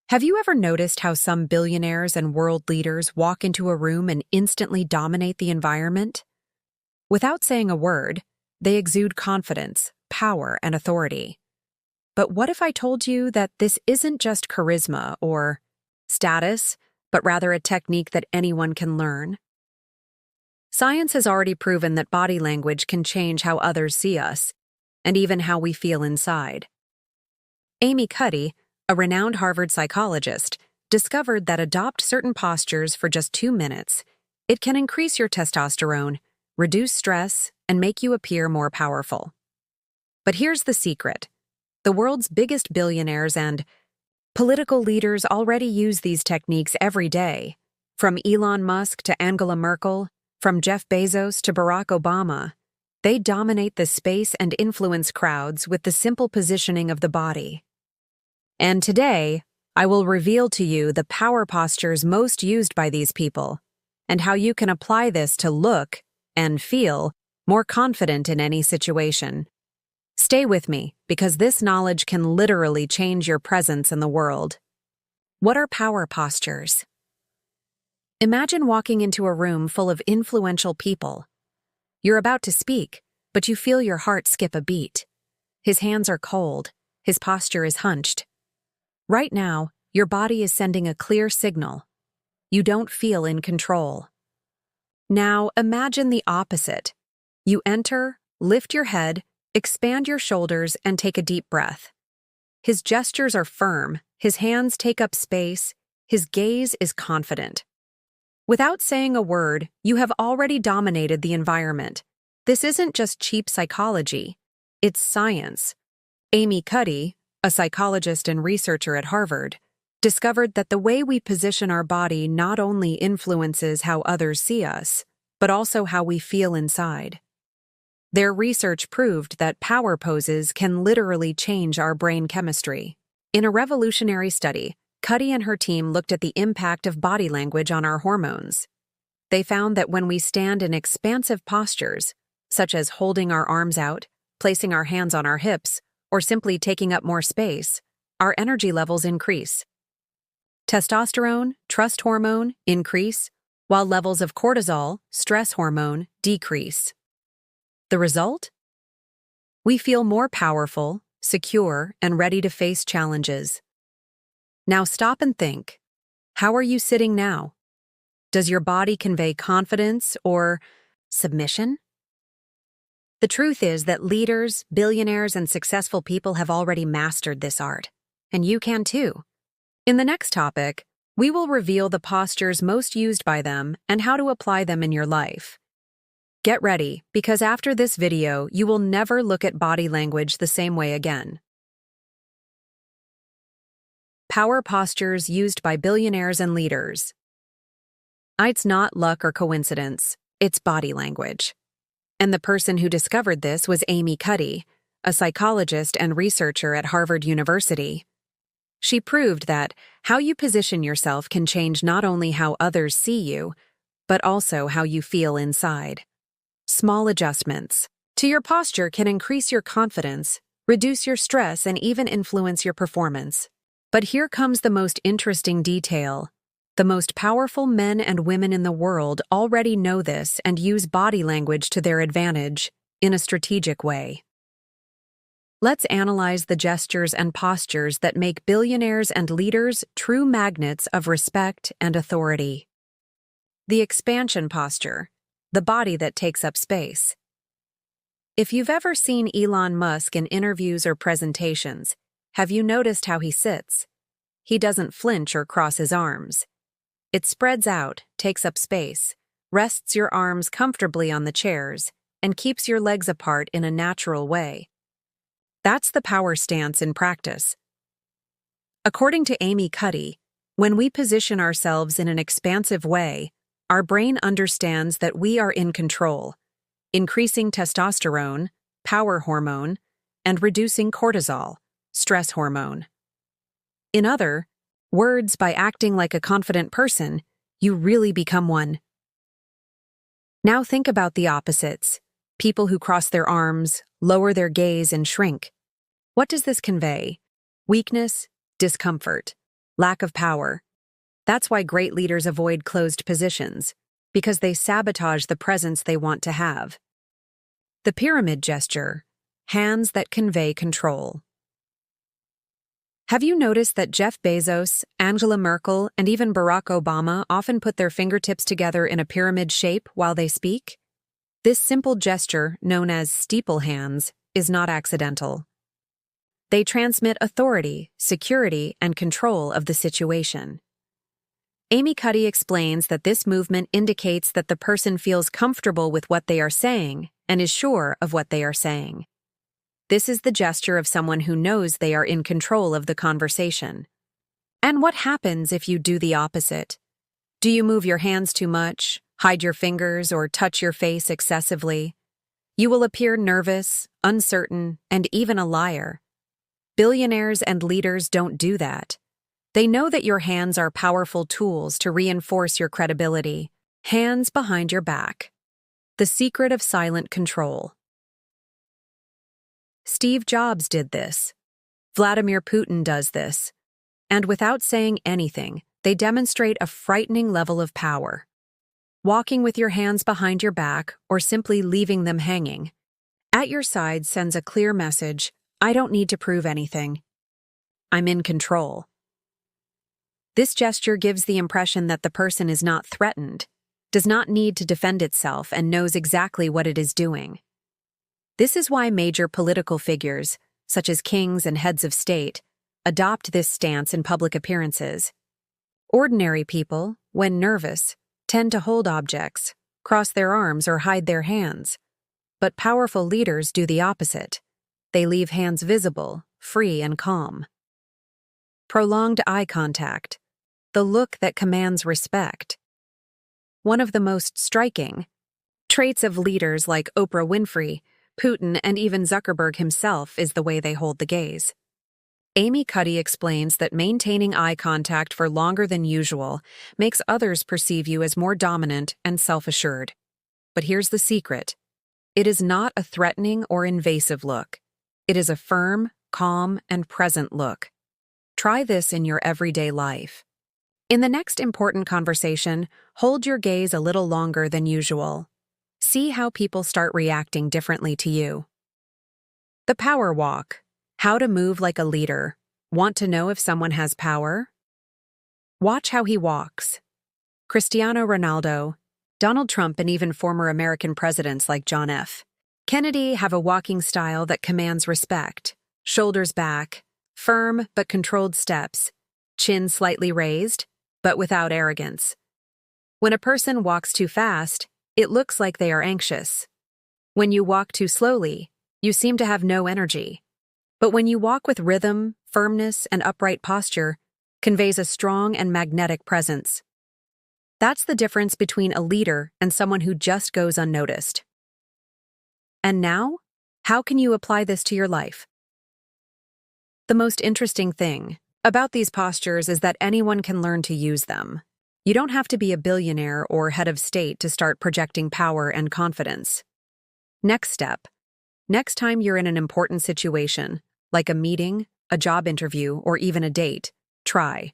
Have you ever noticed how some billionaires and world leaders walk into a room and instantly dominate the environment? Without saying a word, they exude confidence, power, and authority. But what if I told you that this isn't just charisma or status, but rather a technique that anyone can learn? Science has already proven that body language can change how others see us, and even how we feel inside. Cuddy, a renowned Harvard psychologist, discovered that adopt certain postures for just 2 minutes. It can increase your testosterone, reduce stress, and make you appear more powerful. But here's the secret. The world's biggest billionaires and political leaders already use these techniques every day. From Elon Musk to Angela Merkel, from Jeff Bezos to Barack Obama, they dominate the space and influence crowds with the simple positioning of the body. And today, I will reveal to you the power postures most used by these people, and how you can apply this to look and feel more confident in any situation. Stay with me, because this knowledge can literally change your presence in the world. What are power postures? Imagine walking into a room full of influential people. You're about to speak, but you feel your heart skip a beat. His hands are cold, his posture is hunched. Right now, your body is sending a clear signal. You don't feel in control. Now, imagine the opposite. You enter, lift your head, expand your shoulders, and take a deep breath. His gestures are firm, his hands take up space, his gaze is confident. Without saying a word, you have already dominated the environment. This isn't just cheap psychology, it's science. Cuddy, a psychologist and researcher at Harvard, discovered that the way we position our body not only influences how others see us, but also how we feel inside. Their research proved that power poses can literally change our brain chemistry. In a revolutionary study, Cuddy and her team looked at the impact of body language on our hormones. They found that when we stand in expansive postures, such as holding our arms out, placing our hands on our hips, or simply taking up more space, our energy levels increase. Testosterone, trust hormone, increase, while levels of cortisol, stress hormone, decrease. The result? We feel more powerful, secure, and ready to face challenges. Now stop and think. How are you sitting now? Does your body convey confidence or submission? The truth is that leaders, billionaires, and successful people have already mastered this art, and you can too. In the next topic, we will reveal the postures most used by them and how to apply them in your life. Get ready, because after this video, you will never look at body language the same way again. Power postures used by billionaires and leaders. It's not luck or coincidence, it's body language. And the person who discovered this was Cuddy, a psychologist and researcher at Harvard University. She proved that how you position yourself can change not only how others see you, but also how you feel inside. Small adjustments to your posture can increase your confidence, reduce your stress, and even influence your performance. But here comes the most interesting detail. The most powerful men and women in the world already know this and use body language to their advantage in a strategic way. Let's analyze the gestures and postures that make billionaires and leaders true magnets of respect and authority. The expansion posture, the body that takes up space. If you've ever seen Elon Musk in interviews or presentations, have you noticed how he sits? He doesn't flinch or cross his arms. It spreads out, takes up space, rests your arms comfortably on the chairs, and keeps your legs apart in a natural way. That's the power stance in practice. According to Cuddy, when we position ourselves in an expansive way, our brain understands that we are in control, increasing testosterone, power hormone, and reducing cortisol, stress hormone. In other words, by acting like a confident person, you really become one. Now think about the opposites. People who cross their arms, lower their gaze, and shrink. What does this convey? Weakness, discomfort. lack of power. That's why great leaders avoid closed positions, because they sabotage the presence they want to have. The pyramid gesture, hands that convey control. Have you noticed that Jeff Bezos, Angela Merkel, and even Barack Obama often put their fingertips together in a pyramid shape while they speak? This simple gesture, known as steeple hands, is not accidental. They transmit authority, security, and control of the situation. Amy Cuddy explains that this movement indicates that the person feels comfortable with what they are saying and is sure of what they are saying. This is the gesture of someone who knows they are in control of the conversation. And what happens if you do the opposite? Do you move your hands too much, hide your fingers, or touch your face excessively? You will appear nervous, uncertain, and even a liar. Billionaires and leaders don't do that. They know that your hands are powerful tools to reinforce your credibility. Hands behind your back. The secret of silent control. Steve Jobs did this. Vladimir Putin does this. And without saying anything, they demonstrate a frightening level of power. Walking with your hands behind your back or simply leaving them hanging at your side sends a clear message: I don't need to prove anything. I'm in control. This gesture gives the impression that the person is not threatened, does not need to defend itself, and knows exactly what it is doing. This is why major political figures, such as kings and heads of state, adopt this stance in public appearances. Ordinary people, when nervous, tend to hold objects, cross their arms, or hide their hands. But powerful leaders do the opposite. They leave hands visible, free, and calm. Prolonged eye contact, the look that commands respect. One of the most striking traits of leaders like Oprah Winfrey, Putin, and even Zuckerberg himself is the way they hold the gaze. Amy Cuddy explains that maintaining eye contact for longer than usual makes others perceive you as more dominant and self-assured. But here's the secret. It is not a threatening or invasive look. It is a firm, calm, and present look. Try this in your everyday life. In the next important conversation, hold your gaze a little longer than usual. See how people start reacting differently to you. The power walk. How to move like a leader. Want to know if someone has power? Watch how he walks. Cristiano Ronaldo, Donald Trump, and even former American presidents like John F. Kennedy have a walking style that commands respect. Shoulders back, firm but controlled steps, chin slightly raised, but without arrogance. When a person walks too fast, it looks like they are anxious. When you walk too slowly, you seem to have no energy. But when you walk with rhythm, firmness, and upright posture, conveys a strong and magnetic presence. That's the difference between a leader and someone who just goes unnoticed. And now, how can you apply this to your life? The most interesting thing about these postures is that anyone can learn to use them. You don't have to be a billionaire or head of state to start projecting power and confidence. Next step. Next time you're in an important situation, like a meeting, a job interview, or even a date, try.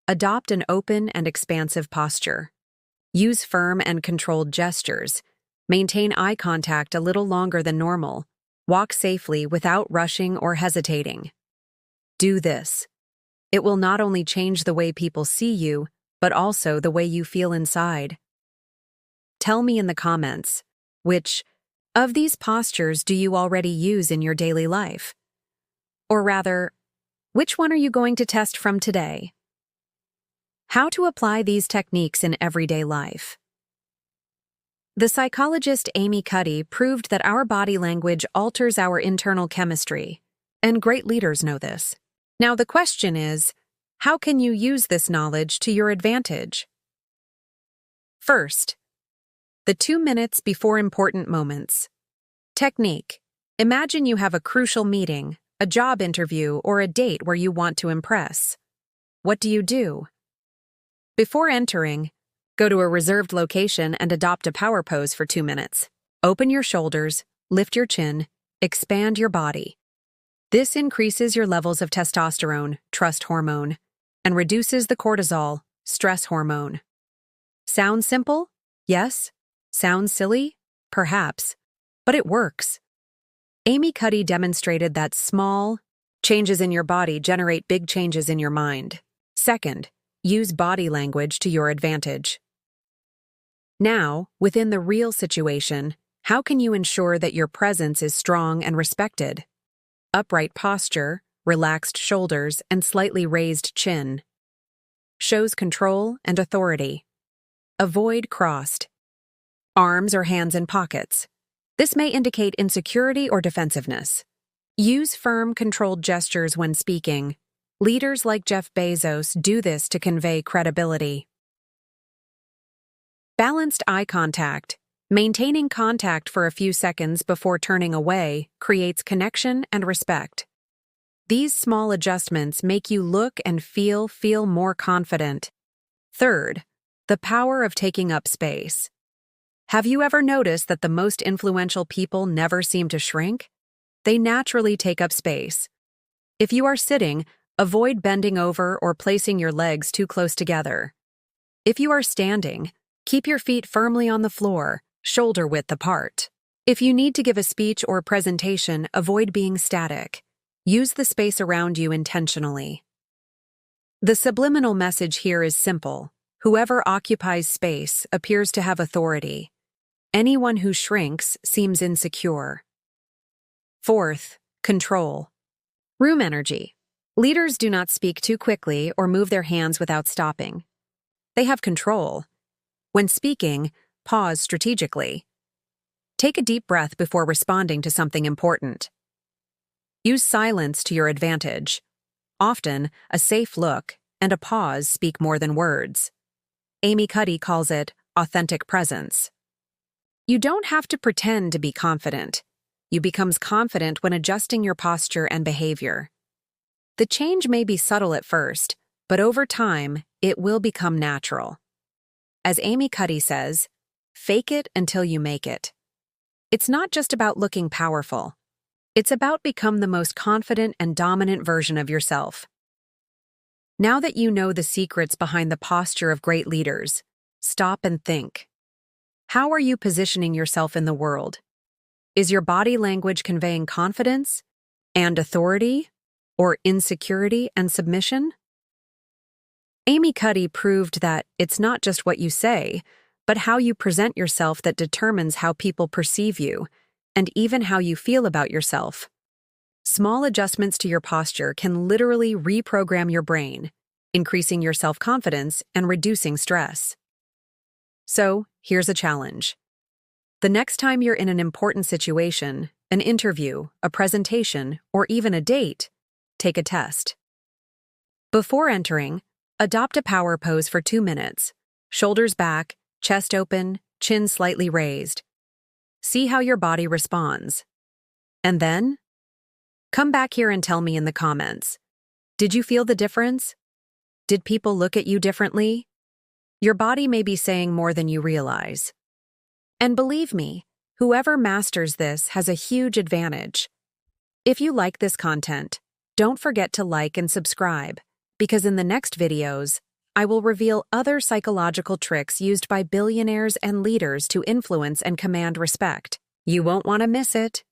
Adopt an open and expansive posture. Use firm and controlled gestures. Maintain eye contact a little longer than normal. Walk safely without rushing or hesitating. Do this. It will not only change the way people see you, but also the way you feel inside. Tell me in the comments, which of these postures do you already use in your daily life? Or rather, which one are you going to test from today? How to apply these techniques in everyday life. The psychologist Amy Cuddy proved that our body language alters our internal chemistry, and great leaders know this. Now the question is, how can you use this knowledge to your advantage? First, the 2 minutes before important moments. Technique. Imagine you have a crucial meeting, a job interview, or a date where you want to impress. What do? Before entering, go to a reserved location and adopt a power pose for 2 minutes. Open your shoulders, lift your chin, expand your body. This increases your levels of testosterone, trust hormone, and reduces the cortisol, stress hormone. Sounds simple? Yes. Sounds silly? Perhaps. But it works. Amy Cuddy demonstrated that small changes in your body generate big changes in your mind. Second, use body language to your advantage. Now, within the real situation, how can you ensure that your presence is strong and respected? Upright posture, relaxed shoulders, and slightly raised chin shows control and authority. Avoid crossed arms or hands in pockets. This may indicate insecurity or defensiveness. Use firm, controlled gestures when speaking. Leaders like Jeff Bezos do this to convey credibility. Balanced eye contact. Maintaining contact for a few seconds before turning away creates connection and respect. These small adjustments make you look and feel more confident. Third, the power of taking up space. Have you ever noticed that the most influential people never seem to shrink? They naturally take up space. If you are sitting, avoid bending over or placing your legs too close together. If you are standing, keep your feet firmly on the floor, shoulder width apart. If you need to give a speech or presentation, avoid being static. Use the space around you intentionally. The subliminal message here is simple. Whoever occupies space appears to have authority. Anyone who shrinks seems insecure. Fourth, control. Room energy. Leaders do not speak too quickly or move their hands without stopping. They have control. When speaking, pause strategically. Take a deep breath before responding to something important. Use silence to your advantage. Often, a safe look and a pause speak more than words. Amy Cuddy calls it authentic presence. You don't have to pretend to be confident. You become confident when adjusting your posture and behavior. The change may be subtle at first, but over time, it will become natural. As Amy Cuddy says, fake it until you make it. It's not just about looking powerful. It's about becoming the most confident and dominant version of yourself. Now that you know the secrets behind the posture of great leaders, stop and think. How are you positioning yourself in the world? Is your body language conveying confidence and authority, or insecurity and submission? Amy Cuddy proved that it's not just what you say, but how you present yourself that determines how people perceive you, and even how you feel about yourself. Small adjustments to your posture can literally reprogram your brain, increasing your self-confidence and reducing stress. So, here's a challenge. The next time you're in an important situation, an interview, a presentation, or even a date, take a test. Before entering, adopt a power pose for 2 minutes. Shoulders back, chest open, chin slightly raised. See how your body responds. And then, come back here and tell me in the comments. Did you feel the difference? Did people look at you differently? Your body may be saying more than you realize. And believe me, whoever masters this has a huge advantage. If you like this content, don't forget to like and subscribe, because in the next videos, I will reveal other psychological tricks used by billionaires and leaders to influence and command respect. You won't want to miss it.